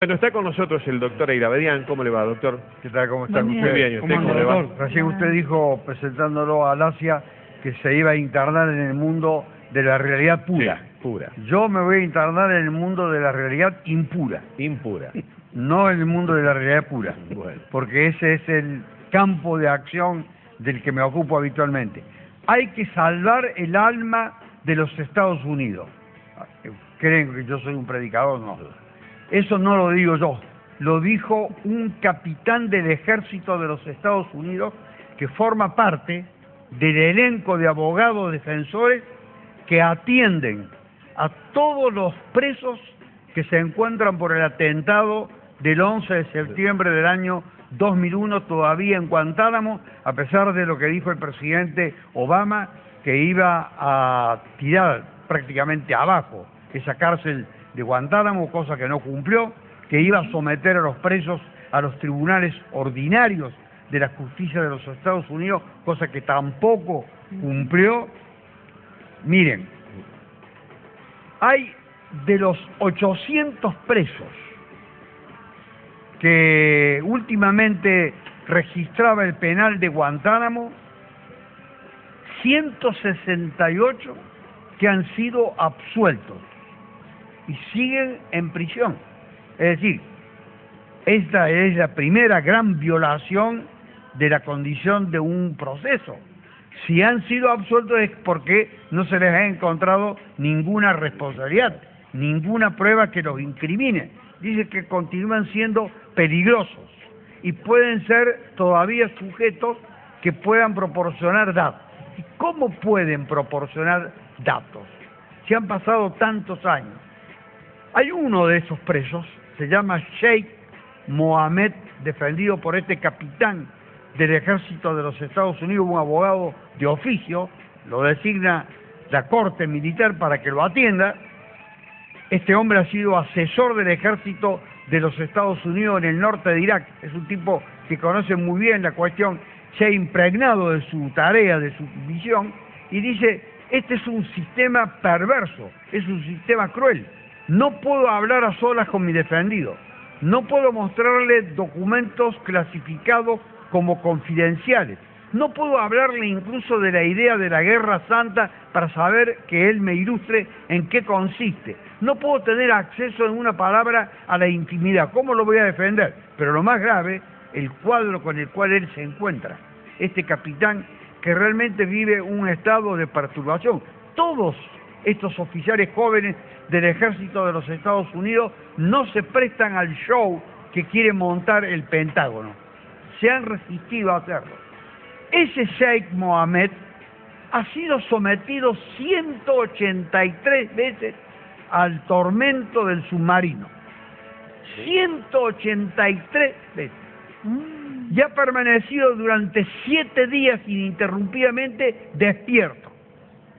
Bueno, está con nosotros el doctor Airavedian. ¿Cómo le va, doctor? ¿Qué tal? ¿Cómo está usted? Muy bien, ¿y usted cómo le va? Doctor, recién usted dijo, presentándolo a Alasia, que se iba a internar en el mundo de la realidad pura. Sí, pura. Yo me voy a internar en el mundo de la realidad impura. Impura. No en el mundo de la realidad pura. Bueno. Porque ese es el campo de acción del que me ocupo habitualmente. Hay que salvar el alma de los Estados Unidos. ¿Creen que yo soy un predicador? No. Eso no lo digo yo, lo dijo un capitán del ejército de los Estados Unidos que forma parte del elenco de abogados defensores que atienden a todos los presos que se encuentran por el atentado del 11 de septiembre del año 2001 todavía en Guantánamo, a pesar de lo que dijo el presidente Obama, que iba a tirar prácticamente abajo esa cárcel de Guantánamo, cosa que no cumplió, que iba a someter a los presos a los tribunales ordinarios de la justicia de los Estados Unidos, cosa que tampoco cumplió. Miren, hay de los 800 presos que últimamente registraba el penal de Guantánamo, 168 que han sido absueltos y siguen en prisión. Es decir, esta es la primera gran violación de la condición de un proceso. Si han sido absueltos es porque no se les ha encontrado ninguna responsabilidad, ninguna prueba que los incrimine. Dice que continúan siendo peligrosos y pueden ser todavía sujetos que puedan proporcionar datos. ¿Y cómo pueden proporcionar datos? Si han pasado tantos años. Hay uno de esos presos, se llama Sheikh Mohammed, defendido por este capitán del ejército de los Estados Unidos, un abogado de oficio, lo designa la corte militar para que lo atienda. Este hombre ha sido asesor del ejército de los Estados Unidos en el norte de Irak. Es un tipo que conoce muy bien la cuestión, se ha impregnado de su tarea, de su misión, y dice, este es un sistema perverso, es un sistema cruel. No puedo hablar a solas con mi defendido, no puedo mostrarle documentos clasificados como confidenciales, no puedo hablarle incluso de la idea de la Guerra Santa para saber que él me ilustre en qué consiste. No puedo tener acceso en una palabra a la intimidad. ¿Cómo lo voy a defender? Pero lo más grave, el cuadro con el cual él se encuentra. Este capitán que realmente vive un estado de perturbación. Todos estos oficiales jóvenes del ejército de los Estados Unidos no se prestan al show que quiere montar el Pentágono. Se han resistido a hacerlo. Ese Sheikh Mohammed ha sido sometido 183 veces al tormento del submarino. 183 veces. Y ha permanecido durante 7 días ininterrumpidamente despierto,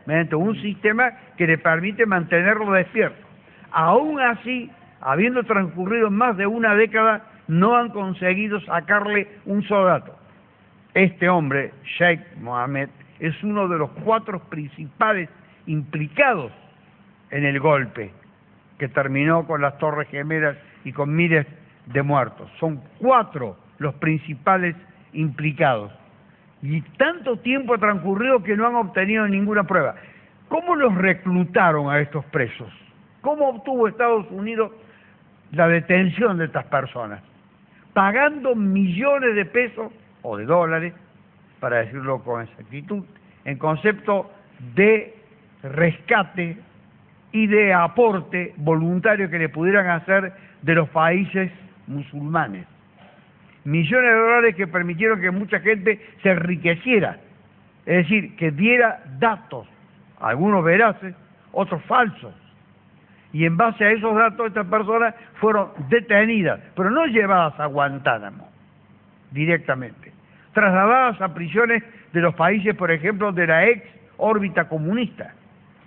mediante un sistema que le permite mantenerlo despierto. Aún así, habiendo transcurrido más de una década, no han conseguido sacarle un solo dato. Este hombre, Sheikh Mohammed, es uno de los 4 principales implicados en el golpe que terminó con las Torres Gemelas y con miles de muertos. Son 4 los principales implicados. Y tanto tiempo ha transcurrido que no han obtenido ninguna prueba. ¿Cómo los reclutaron a estos presos? ¿Cómo obtuvo Estados Unidos la detención de estas personas? Pagando millones de pesos o de dólares, para decirlo con exactitud, en concepto de rescate y de aporte voluntario que le pudieran hacer de los países musulmanes. Millones de dólares que permitieron que mucha gente se enriqueciera, es decir, que diera datos, algunos veraces, otros falsos. Y en base a esos datos estas personas fueron detenidas, pero no llevadas a Guantánamo directamente, trasladadas a prisiones de los países, por ejemplo, de la ex órbita comunista,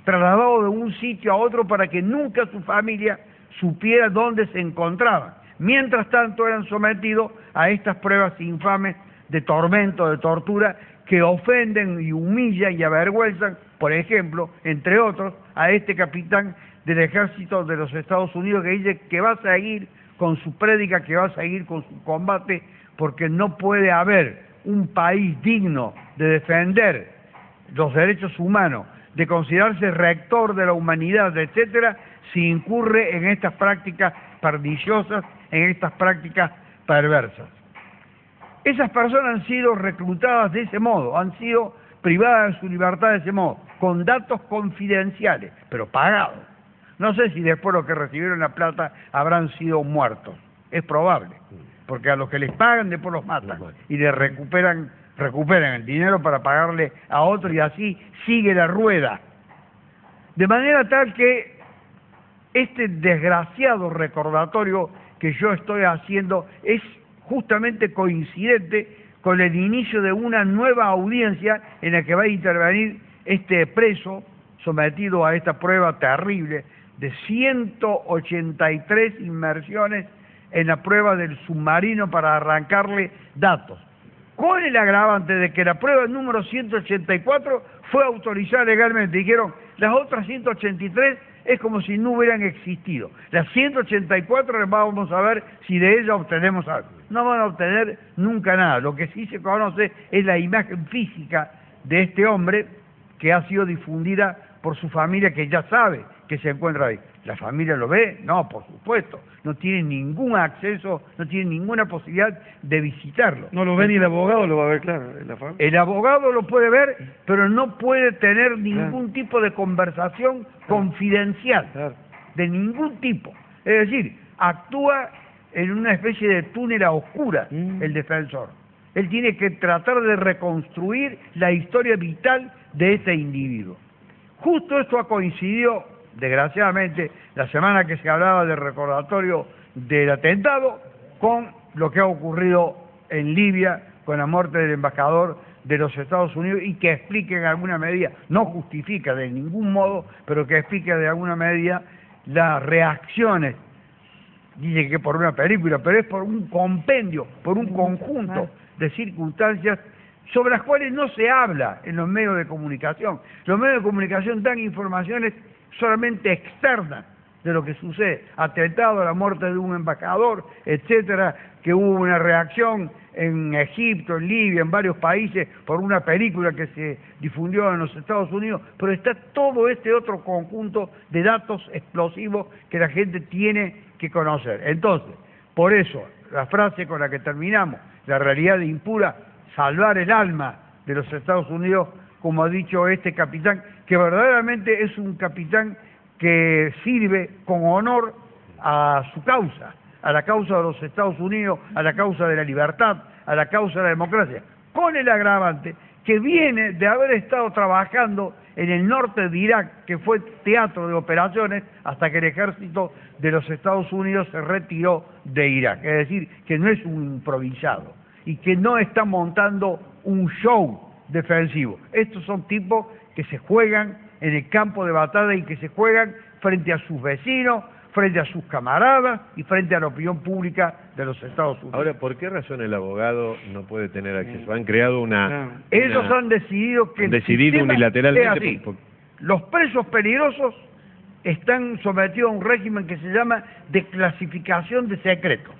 trasladados de un sitio a otro para que nunca su familia supiera dónde se encontraban. Mientras tanto eran sometidos a estas pruebas infames de tormento, de tortura, que ofenden y humillan y avergüenzan, por ejemplo, entre otros, a este capitán del ejército de los Estados Unidos que dice que va a seguir con su prédica que va a seguir con su combate, porque no puede haber un país digno de defender los derechos humanos, de considerarse rector de la humanidad, etcétera, si incurre en estas prácticas perniciosas, en estas prácticas perversas. Esas personas han sido reclutadas de ese modo, han sido privadas de su libertad de ese modo, con datos confidenciales, pero pagados. No sé si después los que recibieron la plata habrán sido muertos, es probable, porque a los que les pagan después los matan y les recuperan el dinero para pagarle a otro y así sigue la rueda. De manera tal que este desgraciado recordatorio que yo estoy haciendo es justamente coincidente con el inicio de una nueva audiencia en la que va a intervenir este preso sometido a esta prueba terrible de 183 inmersiones en la prueba del submarino para arrancarle datos, con el agravante de que la prueba número 184 fue autorizada legalmente. Dijeron, las otras 183 es como si no hubieran existido. Las 184 vamos a ver si de ellas obtenemos algo. No van a obtener nunca nada. Lo que sí se conoce es la imagen física de este hombre que ha sido difundida por su familia, que ya sabe que se encuentra ahí. ¿La familia lo ve? No, por supuesto. No tiene ningún acceso, no tiene ninguna posibilidad de visitarlo. No lo ve ni el abogado, lo va a ver, claro, la familia. El abogado lo puede ver, pero no puede tener ningún tipo de conversación confidencial, de ningún tipo. Es decir, actúa en una especie de túnel a oscuras el defensor. Él tiene que tratar de reconstruir la historia vital de este individuo. Justo esto ha coincidido, desgraciadamente, la semana que se hablaba del recordatorio del atentado, con lo que ha ocurrido en Libia, con la muerte del embajador de los Estados Unidos, y que explique en alguna medida, no justifica de ningún modo, pero que explique de alguna medida las reacciones, dice que por una película, pero es por un compendio, por un conjunto de circunstancias sobre las cuales no se habla en los medios de comunicación. Los medios de comunicación dan informaciones solamente externas de lo que sucede. Atentado a la muerte de un embajador, etcétera, que hubo una reacción en Egipto, en Libia, en varios países, por una película que se difundió en los Estados Unidos, pero está todo este otro conjunto de datos explosivos que la gente tiene que conocer. Entonces, por eso, la frase con la que terminamos, la realidad impura, salvar el alma de los Estados Unidos, como ha dicho este capitán, que verdaderamente es un capitán que sirve con honor a su causa, a la causa de los Estados Unidos, a la causa de la libertad, a la causa de la democracia, con el agravante que viene de haber estado trabajando en el norte de Irak, que fue teatro de operaciones hasta que el ejército de los Estados Unidos se retiró de Irak. Es decir, que no es un improvisado y que no está montando un show defensivo. Estos son tipos que se juegan en el campo de batalla y que se juegan frente a sus vecinos, frente a sus camaradas y frente a la opinión pública de los Estados Unidos. Ahora, ¿por qué razón el abogado no puede tener acceso? Han creado Ellos han decidido que... Han decidido unilateralmente... Es así. Los presos peligrosos están sometidos a un régimen que se llama de clasificación de secretos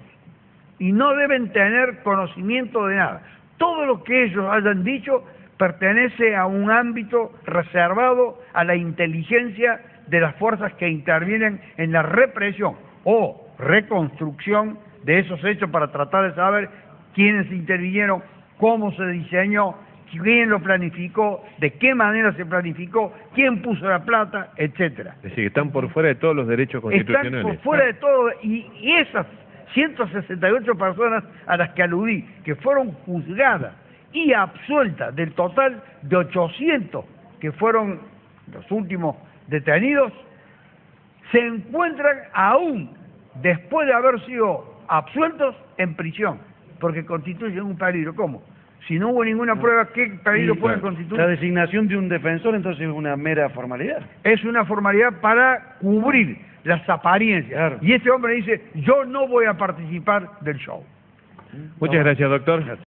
y no deben tener conocimiento de nada. Todo lo que ellos hayan dicho pertenece a un ámbito reservado a la inteligencia de las fuerzas que intervienen en la represión o reconstrucción de esos hechos para tratar de saber quiénes intervinieron, cómo se diseñó, quién lo planificó, de qué manera se planificó, quién puso la plata, etcétera. Es decir, están por fuera de todos los derechos constitucionales. Están por fuera de todo, y esas 168 personas a las que aludí, que fueron juzgadas y absueltas del total de 800 que fueron los últimos detenidos, se encuentran aún, después de haber sido absueltos, en prisión, porque constituyen un peligro. ¿Cómo? Si no hubo ninguna prueba, ¿qué peligro pueden constituir? La designación de un defensor, entonces, es una mera formalidad. Es una formalidad para cubrir las apariencias. Claro. Y este hombre dice, yo no voy a participar del show. Muchas gracias, doctor.